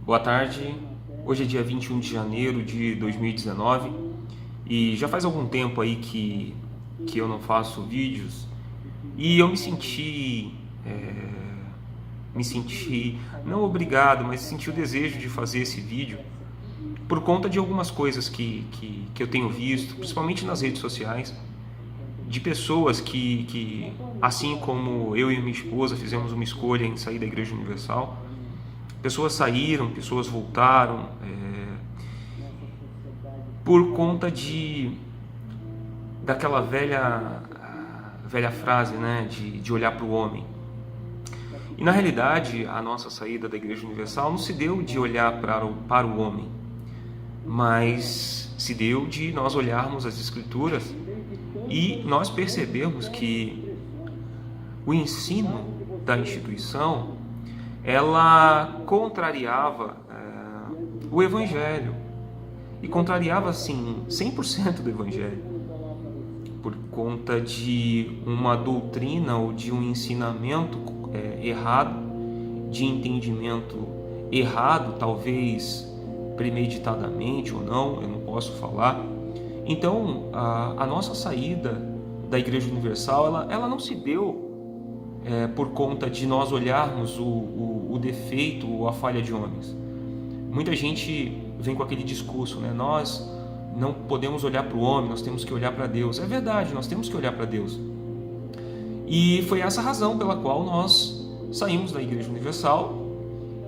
Boa tarde, hoje é dia 21 de janeiro de 2019 e já faz algum tempo aí que eu não faço vídeos e eu me senti não obrigado, mas senti o desejo de fazer esse vídeo por conta de algumas coisas que eu tenho visto, principalmente nas redes sociais, de pessoas que, assim como eu e minha esposa fizemos uma escolha em sair da Igreja Universal, pessoas saíram, pessoas voltaram, por conta daquela velha frase, né, de olhar para o homem. E na realidade, a nossa saída da Igreja Universal não se deu de olhar para o homem, mas se deu de nós olharmos as Escrituras e nós percebermos que o ensino da instituição ela contrariava o Evangelho, e contrariava assim 100% do Evangelho, por conta de uma doutrina ou de um ensinamento errado, de entendimento errado, talvez premeditadamente ou não, eu não posso falar. Então a nossa saída da Igreja Universal ela não se deu por conta de nós olharmos o defeito ou a falha de homens. Muita gente vem com aquele discurso, né? Nós não podemos olhar para o homem, nós temos que olhar para Deus. É verdade, nós temos que olhar para Deus. E foi essa razão pela qual nós saímos da Igreja Universal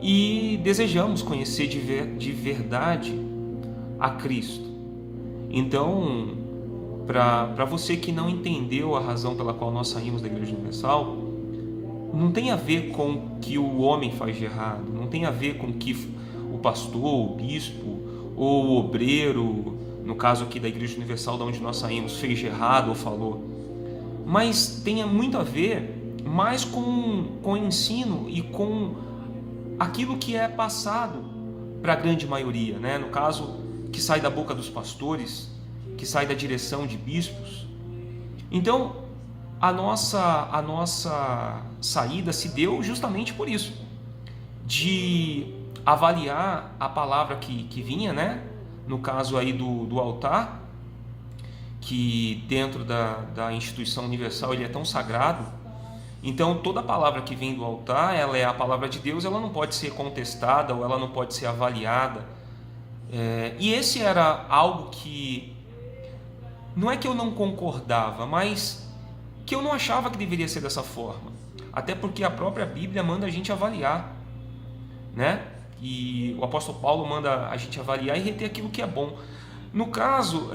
e desejamos conhecer de verdade a Cristo. Então, para você que não entendeu a razão pela qual nós saímos da Igreja Universal, não tem a ver com o que o homem faz de errado, não tem a ver com o que o pastor, o bispo ou o obreiro, no caso aqui da Igreja Universal, de onde nós saímos, fez de errado ou falou, mas tem muito a ver mais com o ensino e com aquilo que é passado para a grande maioria, né? No caso, que sai da boca dos pastores, que sai da direção de bispos. Então, a nossa saída se deu justamente por isso, de avaliar a palavra que vinha, né? No caso aí do altar, que dentro da instituição universal ele é tão sagrado. Então toda palavra que vem do altar, ela é a palavra de Deus, ela não pode ser contestada ou ela não pode ser avaliada. E esse era algo que não é que eu não concordava, mas que eu não achava que deveria ser dessa forma. Até porque a própria Bíblia manda a gente avaliar, né? E o apóstolo Paulo manda a gente avaliar e reter aquilo que é bom. No caso,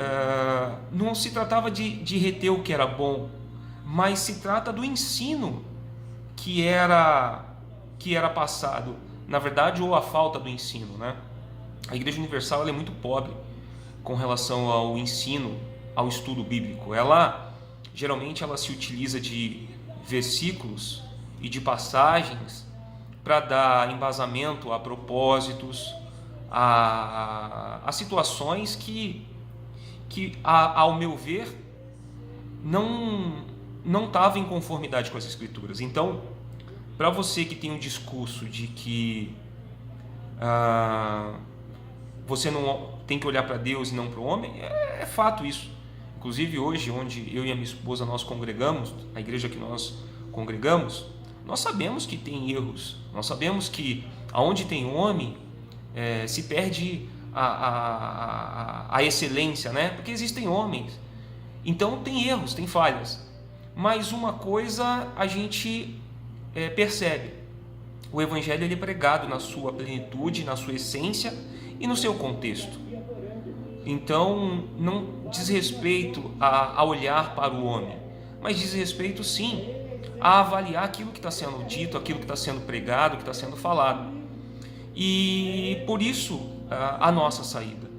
não se tratava de reter o que era bom, mas se trata do ensino que era passado, na verdade, ou a falta do ensino, né? A Igreja Universal ela é muito pobre com relação ao ensino, ao estudo bíblico. Geralmente ela se utiliza de versículos e de passagens para dar embasamento a propósitos, a situações que ao meu ver, não estava em conformidade com as Escrituras. Então, para você que tem um discurso de que você não tem que olhar para Deus e não para o homem, é fato isso. Inclusive hoje, onde eu e a minha esposa nós congregamos, a igreja que nós congregamos, nós sabemos que tem erros, nós sabemos que aonde tem homem se perde a excelência, né? Porque existem homens, então tem erros, tem falhas. Mas uma coisa a gente percebe: o Evangelho ele é pregado na sua plenitude, na sua essência e no seu contexto. Então não diz respeito a olhar para o homem, mas diz respeito sim a avaliar aquilo que está sendo dito, aquilo que está sendo pregado, que está sendo falado. E por isso a nossa saída.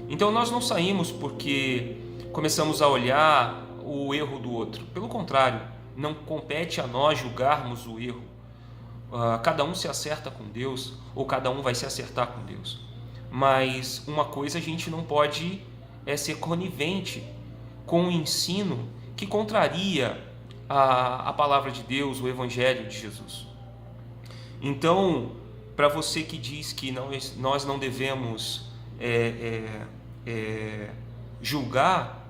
Então nós não saímos porque começamos a olhar o erro do outro. Pelo contrário, não compete a nós julgarmos o erro. Cada um se acerta com Deus, ou cada um vai se acertar com Deus. Mas uma coisa a gente não pode ser conivente com o ensino que contraria a palavra de Deus, o Evangelho de Jesus. Então, para você que diz que nós não devemos julgar,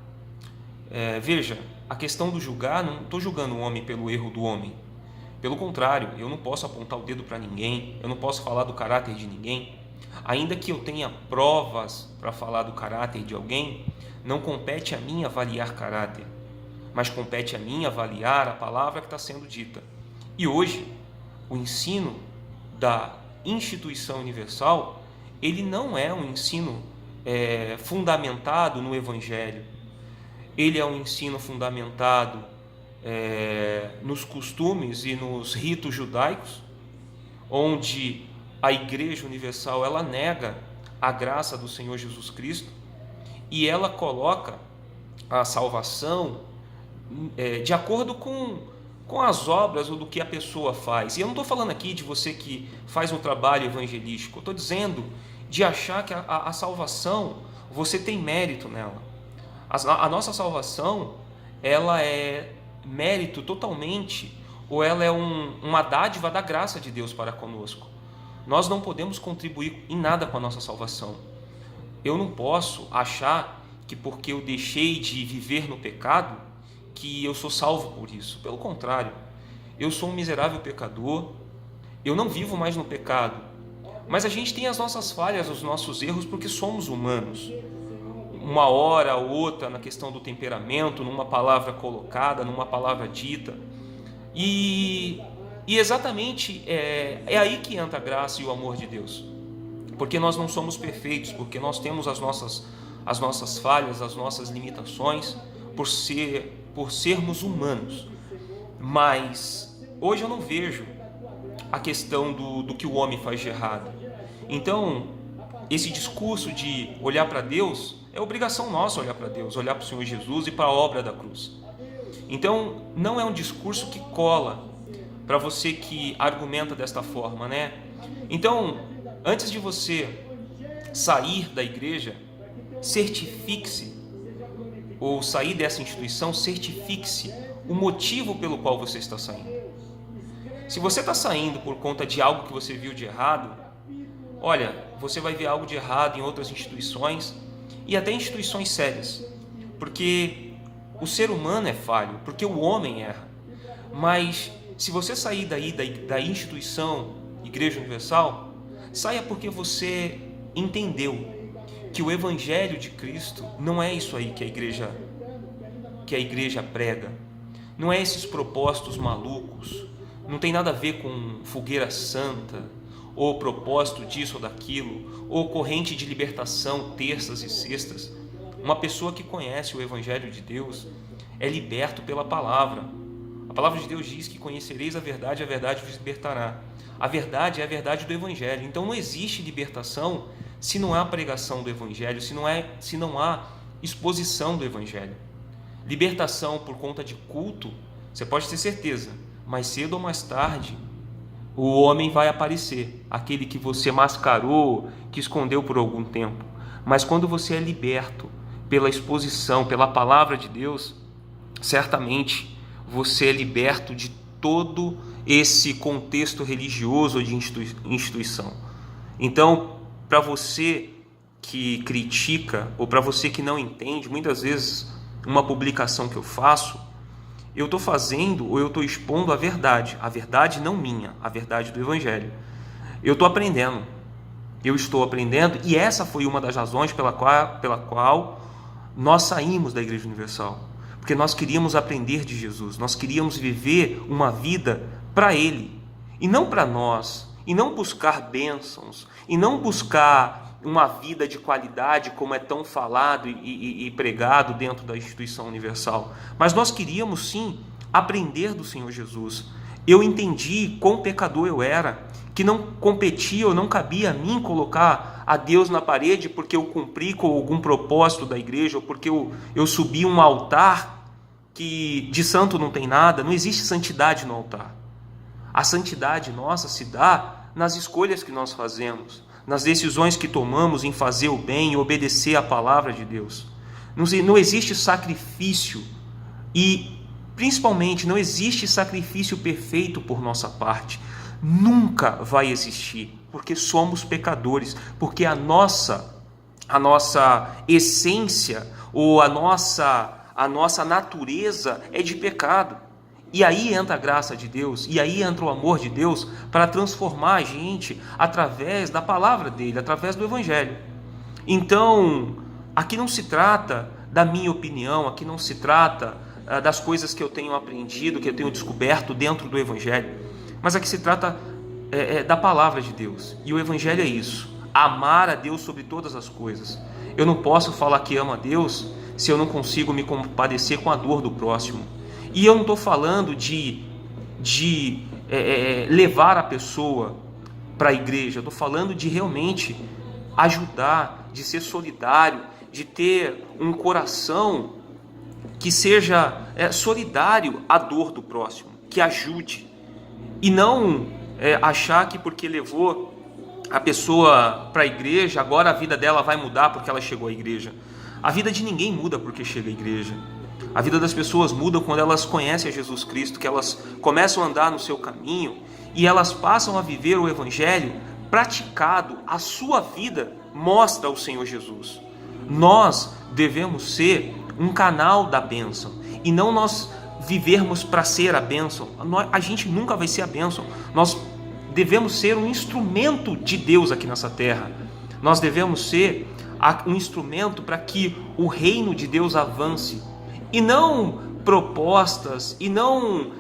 veja, a questão do julgar, não estou julgando o homem pelo erro do homem. Pelo contrário, eu não posso apontar o dedo para ninguém, eu não posso falar do caráter de ninguém. Ainda que eu tenha provas para falar do caráter de alguém, não compete a mim avaliar caráter, mas compete a mim avaliar a palavra que está sendo dita. E hoje, o ensino da instituição universal, ele não é um ensino fundamentado no Evangelho. Ele é um ensino fundamentado nos costumes e nos ritos judaicos, onde a Igreja Universal ela nega a graça do Senhor Jesus Cristo e ela coloca a salvação de acordo com as obras ou do que a pessoa faz. E eu não estou falando aqui de você que faz um trabalho evangelístico, eu estou dizendo de achar que a salvação, você tem mérito nela. A nossa salvação, ela é mérito totalmente, ou ela é uma dádiva da graça de Deus para conosco. Nós não podemos contribuir em nada com a nossa salvação. Eu não posso achar que porque eu deixei de viver no pecado, que eu sou salvo por isso. Pelo contrário, eu sou um miserável pecador, eu não vivo mais no pecado, mas a gente tem as nossas falhas, os nossos erros, porque somos humanos. Uma hora ou outra na questão do temperamento, numa palavra colocada, numa palavra dita. E exatamente é aí que entra a graça e o amor de Deus. Porque nós não somos perfeitos, porque nós temos as nossas falhas, as nossas limitações, por sermos humanos. Mas hoje eu não vejo a questão do que o homem faz de errado. Então, esse discurso de olhar para Deus, é obrigação nossa olhar para Deus, olhar para o Senhor Jesus e para a obra da cruz. Então, não é um discurso que cola para você que argumenta desta forma, né? Então, antes de você sair da igreja, certifique-se, ou sair dessa instituição, certifique-se o motivo pelo qual você está saindo. Se você está saindo por conta de algo que você viu de errado, olha, você vai ver algo de errado em outras instituições, e até instituições sérias, porque o ser humano é falho, porque o homem erra. Mas se você sair da instituição Igreja Universal, saia porque você entendeu que o Evangelho de Cristo não é isso aí que a igreja prega, não é esses propósitos malucos, não tem nada a ver com fogueira santa, ou propósito disso ou daquilo, ou corrente de libertação terças e sextas. Uma pessoa que conhece o Evangelho de Deus é liberto pela palavra. A palavra de Deus diz que conhecereis a verdade vos libertará. A verdade é a verdade do Evangelho. Então não existe libertação se não há pregação do Evangelho, se não há exposição do Evangelho. Libertação por conta de culto, você pode ter certeza, mais cedo ou mais tarde, o homem vai aparecer, aquele que você mascarou, que escondeu por algum tempo. Mas quando você é liberto pela exposição, pela palavra de Deus, certamente você é liberto de todo esse contexto religioso ou de instituição. Então, para você que critica, ou para você que não entende, muitas vezes uma publicação que eu faço, eu estou fazendo ou eu estou expondo a verdade não minha, a verdade do Evangelho. Eu estou aprendendo, e essa foi uma das razões pela qual nós saímos da Igreja Universal, porque nós queríamos aprender de Jesus, nós queríamos viver uma vida para Ele, e não para nós, e não buscar bênçãos, e não buscar uma vida de qualidade como é tão falado e pregado dentro da instituição universal. Mas nós queríamos sim aprender do Senhor Jesus. Eu entendi quão pecador eu era, que não competia ou não cabia a mim colocar a Deus na parede porque eu cumpri com algum propósito da igreja, ou porque eu subi um altar que de santo não tem nada. Não existe santidade no altar. A santidade nossa se dá nas escolhas que nós fazemos, nas decisões que tomamos em fazer o bem e obedecer à palavra de Deus. Não existe sacrifício, e principalmente não existe sacrifício perfeito por nossa parte. Nunca vai existir. porque somos pecadores, porque a nossa essência ou a nossa natureza é de pecado. E aí entra a graça de Deus, e aí entra o amor de Deus para transformar a gente através da palavra dele, através do Evangelho. Então, aqui não se trata da minha opinião, aqui não se trata das coisas que eu tenho aprendido, que eu tenho descoberto dentro do Evangelho, mas aqui se trata da palavra de Deus. E o Evangelho é isso: amar a Deus sobre todas as coisas. Eu não posso falar que amo a Deus se eu não consigo me compadecer com a dor do próximo. E eu não estou falando de levar a pessoa para a igreja, eu estou falando de realmente ajudar, de ser solidário, de ter um coração que seja solidário à dor do próximo, que ajude. E não achar que porque levou a pessoa para a igreja, agora a vida dela vai mudar porque ela chegou à igreja. A vida de ninguém muda porque chega à igreja. A vida das pessoas muda quando elas conhecem a Jesus Cristo, que elas começam a andar no seu caminho e elas passam a viver o Evangelho praticado. A sua vida mostra o Senhor Jesus. Nós devemos ser um canal da bênção e não nós vivermos para ser a bênção. A gente nunca vai ser a bênção. Nós devemos ser um instrumento de Deus aqui nessa terra. Nós devemos ser um instrumento para que o reino de Deus avance. E não propostas, e não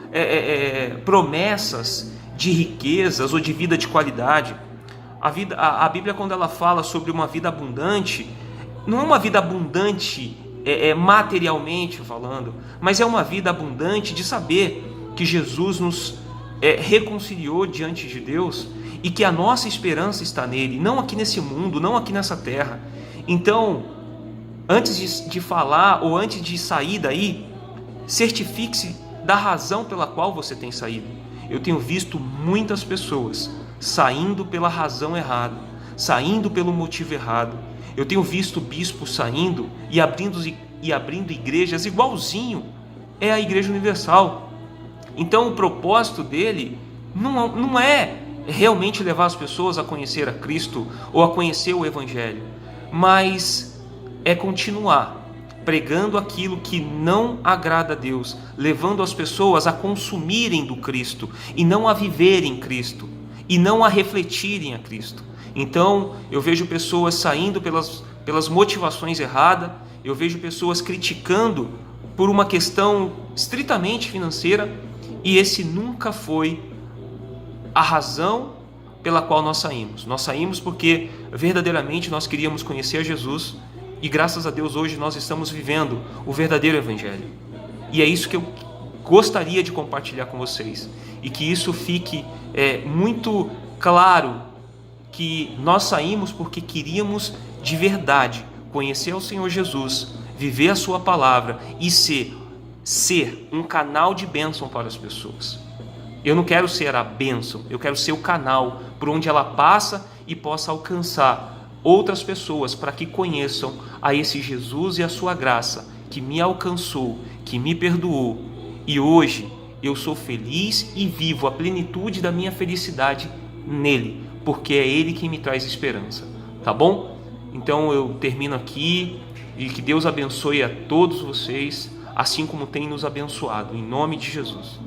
promessas de riquezas ou de vida de qualidade. A Bíblia, quando ela fala sobre uma vida abundante, não é uma vida abundante materialmente falando, mas é uma vida abundante de saber que Jesus nos reconciliou diante de Deus e que a nossa esperança está nele, não aqui nesse mundo, não aqui nessa terra. Então, antes de falar ou antes de sair daí, certifique-se da razão pela qual você tem saído. Eu tenho visto muitas pessoas saindo pela razão errada, saindo pelo motivo errado. Eu tenho visto bispos saindo e abrindo igrejas igualzinho a Igreja Universal. Então o propósito dele não é realmente levar as pessoas a conhecer a Cristo ou a conhecer o Evangelho, mas é continuar pregando aquilo que não agrada a Deus, levando as pessoas a consumirem do Cristo e não a viverem Cristo e não a refletirem a Cristo. Então eu vejo pessoas saindo pelas motivações erradas, eu vejo pessoas criticando por uma questão estritamente financeira, e esse nunca foi a razão pela qual nós saímos. Nós saímos porque verdadeiramente nós queríamos conhecer a Jesus, e graças a Deus hoje nós estamos vivendo o verdadeiro Evangelho. E é isso que eu gostaria de compartilhar com vocês, e que isso fique muito claro, que nós saímos porque queríamos de verdade conhecer o Senhor Jesus, viver a sua palavra e ser um canal de bênção para as pessoas. Eu não quero ser a bênção, eu quero ser o canal por onde ela passa e possa alcançar outras pessoas para que conheçam a esse Jesus e a sua graça que me alcançou, que me perdoou, e hoje eu sou feliz e vivo a plenitude da minha felicidade nele, porque é ele que me traz esperança, tá bom? Então eu termino aqui, e que Deus abençoe a todos vocês, assim como tem nos abençoado, em nome de Jesus.